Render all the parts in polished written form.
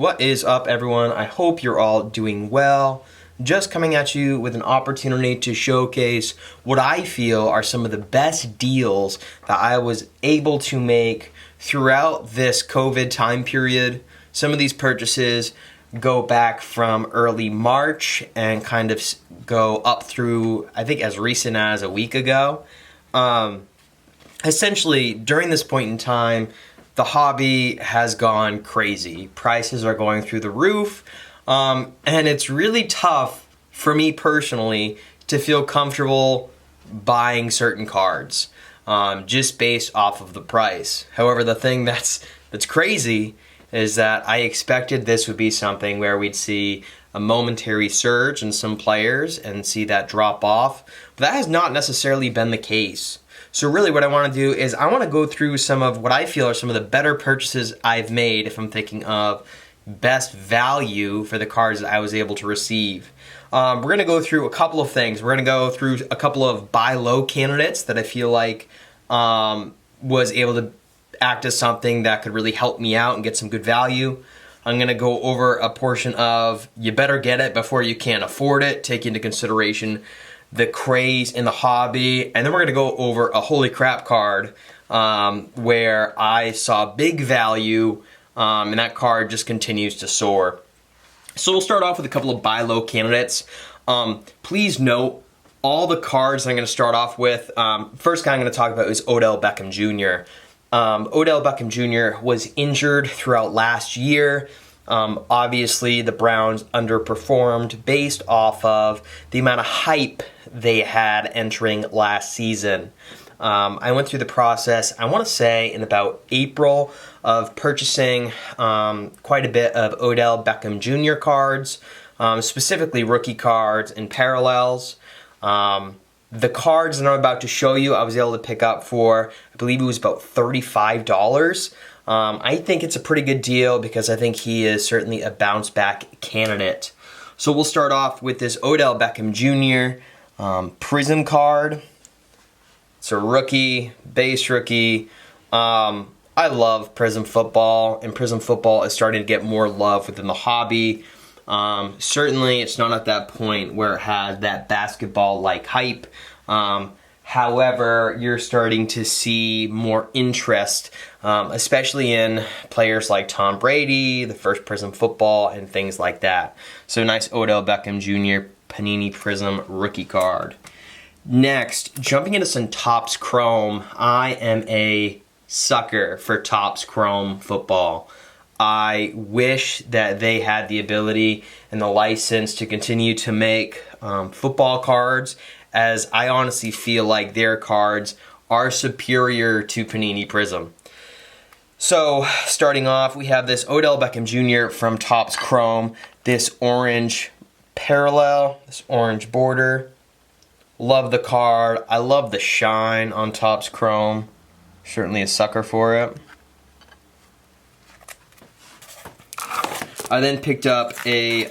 What is up, everyone? I hope you're all doing well. Just coming at you with an opportunity to showcase what I feel are some of the best deals that I was able to make throughout this COVID time period. Some of these purchases go back from early March and kind of go up through, I think, as recent as a week ago. Essentially, during this point in time, the hobby has gone crazy. Prices are going through the roof, and it's really tough for me personally to feel comfortable buying certain cards just based off of the price. However, the thing that's crazy is that I expected this would be something where we'd see a momentary surge in some players and see that drop off, but that has not necessarily been the case. So really what I want to do is I want to go through some of what I feel are some of the better purchases I've made if I'm thinking of best value for the cards that I was able to receive. We're going to go through a couple of things. We're going to go through a couple of buy low candidates that I feel like was able to act as something that could really help me out and get some good value. I'm going to go over a portion of you better get it before you can't afford it, take into consideration the craze in the hobby, and then we're going to go over a holy crap card where I saw big value and that card just continues to soar. So we'll start off with a couple of buy low candidates. Please note all the cards I'm going to start off with. First guy I'm going to talk about is Odell Beckham Jr. Odell Beckham Jr. was injured throughout last year. Obviously, the Browns underperformed based off of the amount of hype they had entering last season. I went through the process, I want to say, in about April of purchasing quite a bit of Odell Beckham Jr. cards, specifically rookie cards and parallels. The cards that I'm about to show you, I was able to pick up for, I believe it was about $35. I think it's a pretty good deal because I think he is certainly a bounce back candidate. So we'll start off with this Odell Beckham Jr. Prism card. It's a rookie, base rookie. I love Prism football, and Prism football is starting to get more love within the hobby. Certainly, it's not at that point where it has that basketball-like hype. However, you're starting to see more interest, especially in players like Tom Brady, the first Prism football, and things like that. So nice Odell Beckham Jr. Panini Prism rookie card. Next, jumping into some Topps Chrome, I am a sucker for Topps Chrome football. I wish that they had the ability and the license to continue to make football cards, as I honestly feel like their cards are superior to Panini Prism. So, starting off, we have this Odell Beckham Jr. from Topps Chrome, this orange parallel, this orange border. Love the card. I love the shine on Topps Chrome. Certainly a sucker for it. I then picked up a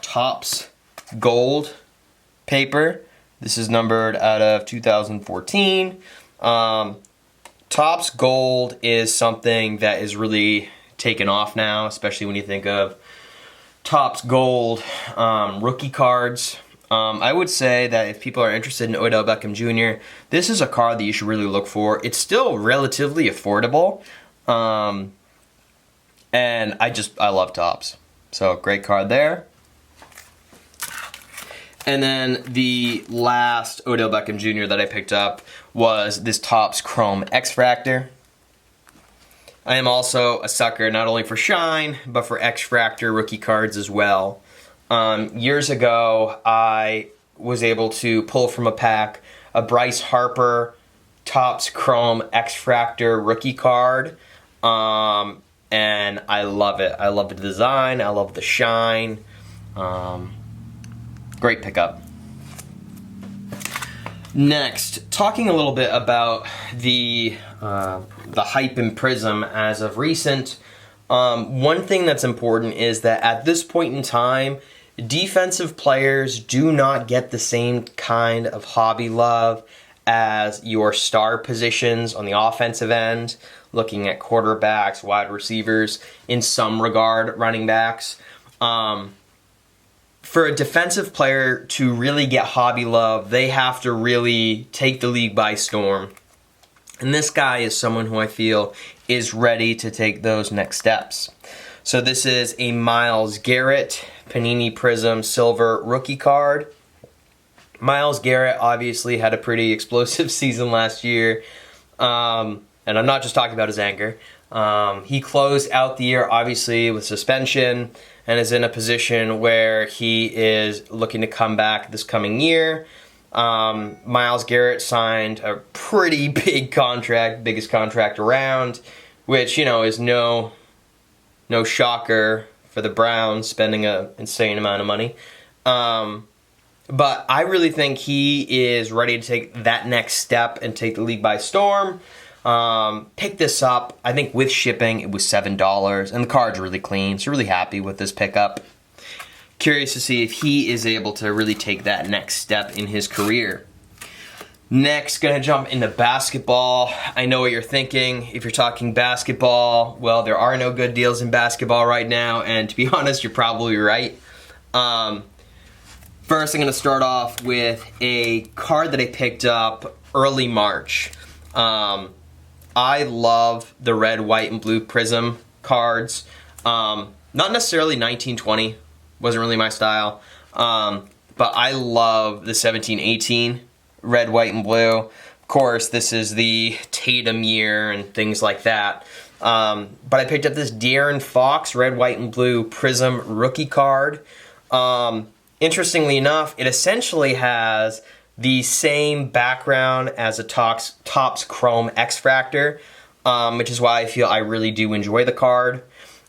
Topps Gold paper. This is numbered out of 2014. Topps Gold is something that is really taken off now, especially when you think of Topps Gold rookie cards. I would say that if people are interested in Odell Beckham Jr., this is a card that you should really look for. It's still relatively affordable, and I love Topps. So great card there. And then the last Odell Beckham Jr. that I picked up was this Topps Chrome X-Fractor. I am also a sucker not only for shine, but for X-Fractor rookie cards as well. Years ago, I was able to pull from a pack a Bryce Harper Topps Chrome X-Fractor rookie card, and I love it. I love the design. I love the shine. Great pickup. Next, talking a little bit about the hype in Prism as of recent. One thing that's important is that at this point in time, defensive players do not get the same kind of hobby love as your star positions on the offensive end, looking at quarterbacks, wide receivers, in some regard, running backs. For a defensive player to really get hobby love, they have to really take the league by storm. And this guy is someone who I feel is ready to take those next steps. So this is a Myles Garrett Panini Prism Silver rookie card. Myles Garrett obviously had a pretty explosive season last year. And I'm not just talking about his anger. He closed out the year, obviously, with suspension and is in a position where he is looking to come back this coming year. Myles Garrett signed a pretty big contract, biggest contract around, which, is no shocker for the Browns spending an insane amount of money. But I really think he is ready to take that next step and take the league by storm. Pick this up. I think with shipping, it was $7, and the card's really clean, so really happy with this pickup. Curious to see if he is able to really take that next step in his career. Next, gonna jump into basketball. I know what you're thinking. If you're talking basketball, well, there are no good deals in basketball right now, and to be honest, you're probably right. First, I'm gonna start off with a card that I picked up early March. I love the red, white, and blue Prism cards. Not necessarily 1920, wasn't really my style. But I love the 17-18 red, white, and blue. Of course, this is the Tatum year and things like that. But I picked up this De'Aaron Fox red, white, and blue Prism rookie card. Interestingly enough, it essentially has the same background as a Topps Chrome X-Fractor, which is why I feel I really do enjoy the card.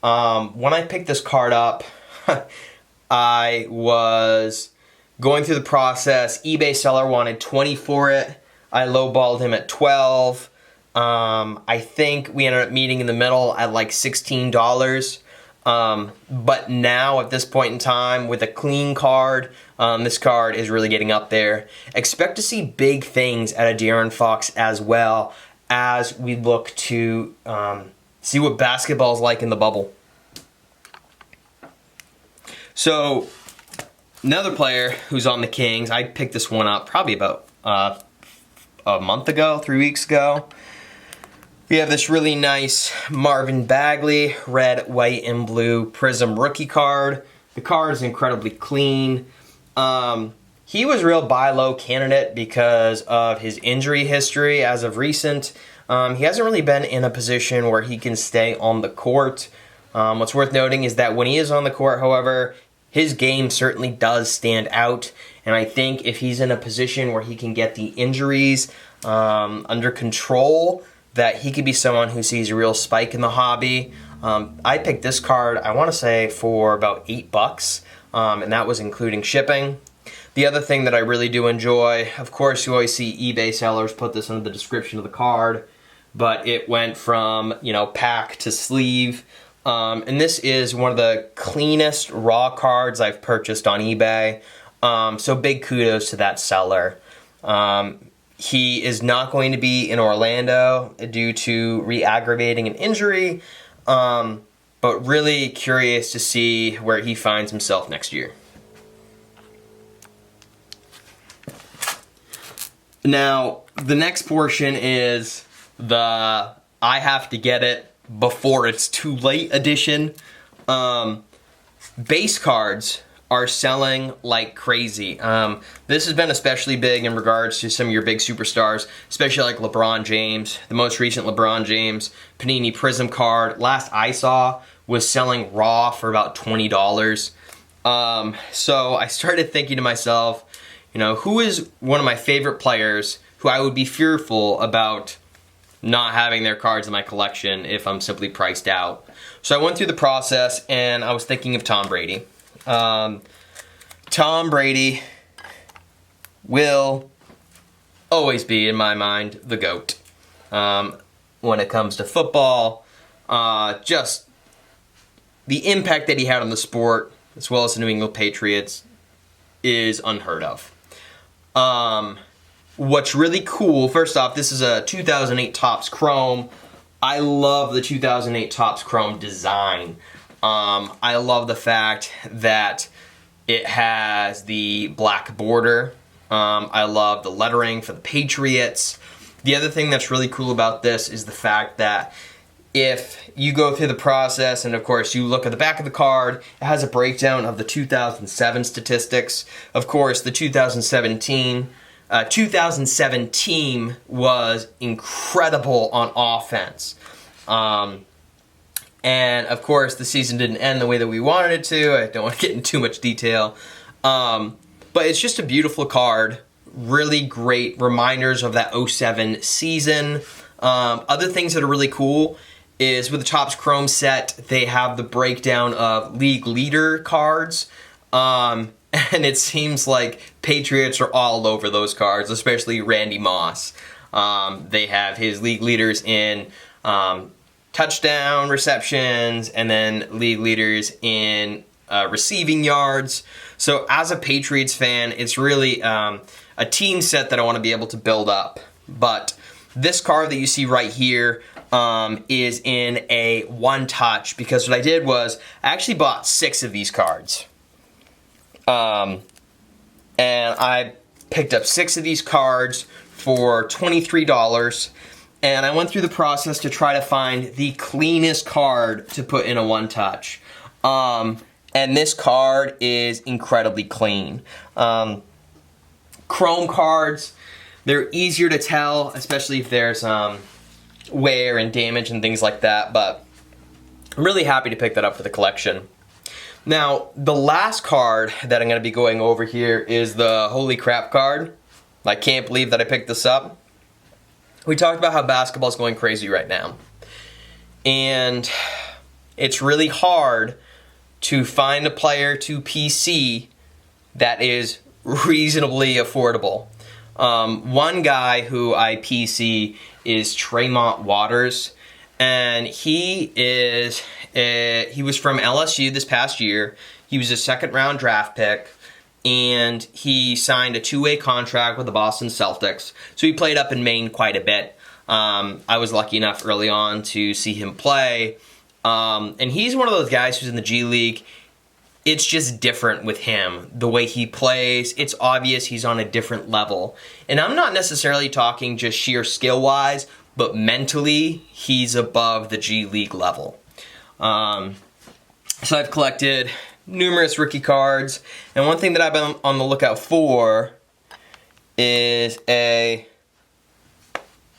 When I picked this card up, I was going through the process. eBay seller wanted $20 for it. I lowballed him at $12. I think we ended up meeting in the middle at like $16. But now at this point in time, with a clean card, this card is really getting up there. Expect to see big things out of De'Aaron Fox as well as we look to see what basketball is like in the bubble. So, another player who's on the Kings, I picked this one up probably about a month ago, 3 weeks ago. We have this really nice Marvin Bagley red, white, and blue Prism rookie card. The card is incredibly clean. He was a real buy low candidate because of his injury history as of recent. He hasn't really been in a position where he can stay on the court. What's worth noting is that when he is on the court, however, his game certainly does stand out. And I think if he's in a position where he can get the injuries under control, that he could be someone who sees a real spike in the hobby. I picked this card, I want to say, for about $8, and that was including shipping. The other thing that I really do enjoy, of course, you always see eBay sellers put this under the description of the card, but it went from, pack to sleeve. And this is one of the cleanest raw cards I've purchased on eBay. So big kudos to that seller. He is not going to be in Orlando due to re-aggravating an injury, but really curious to see where he finds himself next year. Now, the next portion is the I have to get it before it's too late edition. Base cards are selling like crazy. This has been especially big in regards to some of your big superstars, especially like LeBron James. The most recent LeBron James Panini Prism card, last I saw, was selling raw for about $20. So I started thinking to myself, who is one of my favorite players who I would be fearful about not having their cards in my collection if I'm simply priced out. So I went through the process and I was thinking of Tom Brady. Tom Brady will always be, in my mind, the GOAT. When it comes to football, just the impact that he had on the sport, as well as the New England Patriots, is unheard of. what's really cool, first off, this is a 2008 Topps Chrome. I love the 2008 Topps Chrome design. I love the fact that it has the black border. I love the lettering for the Patriots. The other thing that's really cool about this is the fact that if you go through the process and, of course, you look at the back of the card, it has a breakdown of the 2007 statistics. Of course, the 2017 team was incredible on offense. And, of course, the season didn't end the way that we wanted it to. I don't want to get into too much detail. But it's just a beautiful card. Really great reminders of that 07 season. Other things that are really cool is with the Topps Chrome set, they have the breakdown of league leader cards. And it seems like Patriots are all over those cards, especially Randy Moss. They have his league leaders in touchdown receptions and then league leaders in receiving yards. So as a Patriots fan, it's really a team set that I want to be able to build up. But this card that you see right here is in a one-touch, because what I did was I actually bought 6 of these cards. And I picked up 6 of these cards for $23, and I went through the process to try to find the cleanest card to put in a one-touch. And this card is incredibly clean. Chrome cards, they're easier to tell, especially if there's wear and damage and things like that, but I'm really happy to pick that up for the collection. Now, the last card that I'm going to be going over here is the Holy Crap card. I can't believe that I picked this up. We talked about how basketball is going crazy right now. And it's really hard to find a player to PC that is reasonably affordable. One guy who I PC is Tremont Waters, and he was from LSU this past year. He was a second-round draft pick, and he signed a 2-way contract with the Boston Celtics. So he played up in Maine quite a bit. I was lucky enough early on to see him play, and he's one of those guys who's in the G League. It's just different with him. The way he plays, it's obvious he's on a different level. And I'm not necessarily talking just sheer skill-wise, but mentally, he's above the G League level. So I've collected numerous rookie cards, and one thing that I've been on the lookout for is a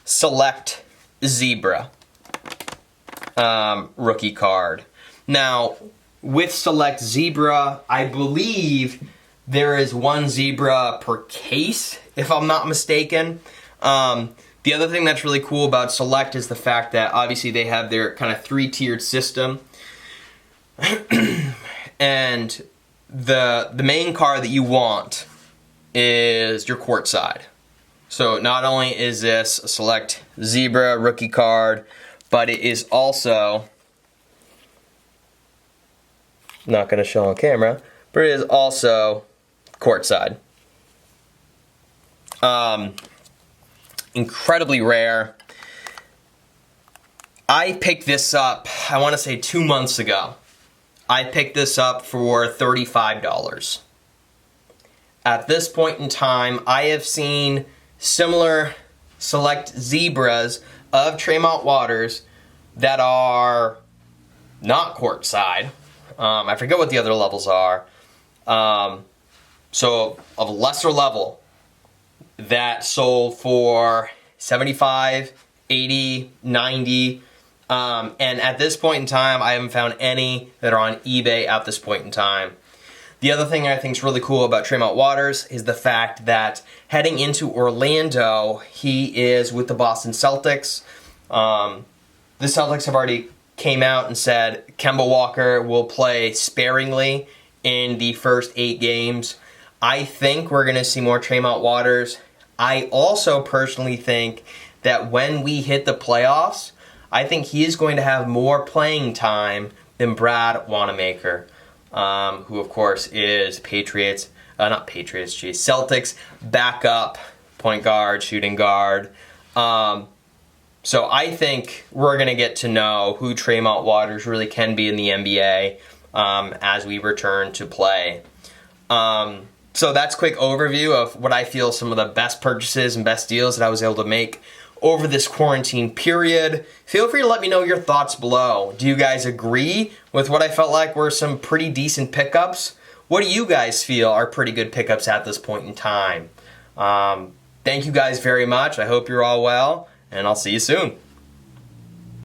Select Zebra rookie card. Now, with Select Zebra, I believe there is 1 zebra per case, if I'm not mistaken. The other thing that's really cool about Select is the fact that obviously they have their kind of 3-tiered system. And the main card that you want is your courtside. So not only is this a Select Zebra rookie card, but it is also, not going to show on camera, but it is also courtside. Incredibly rare. I picked this up, I want to say 2 months ago. I picked this up for $35. At this point in time, I have seen similar Select Zebras of Tremont Waters that are not courtside. I forget what the other levels are. So, of a lesser level, that sold for $75, $80, $90. And at this point in time, I haven't found any that are on eBay at this point in time. The other thing I think is really cool about Tremont Waters is the fact that heading into Orlando, he is with the Boston Celtics. The Celtics have already came out and said Kemba Walker will play sparingly in the first 8 games. I think we're going to see more Tremont Waters. I also personally think that when we hit the playoffs, I think he is going to have more playing time than Brad Wanamaker, who of course is Celtics backup point guard, shooting guard. So I think we're going to get to know who Tremont Waters really can be in the NBA as we return to play. So that's a quick overview of what I feel some of the best purchases and best deals that I was able to make over this quarantine period. Feel free to let me know your thoughts below. Do you guys agree with what I felt like were some pretty decent pickups? What do you guys feel are pretty good pickups at this point in time? Thank you guys very much. I hope you're all well, and I'll see you soon.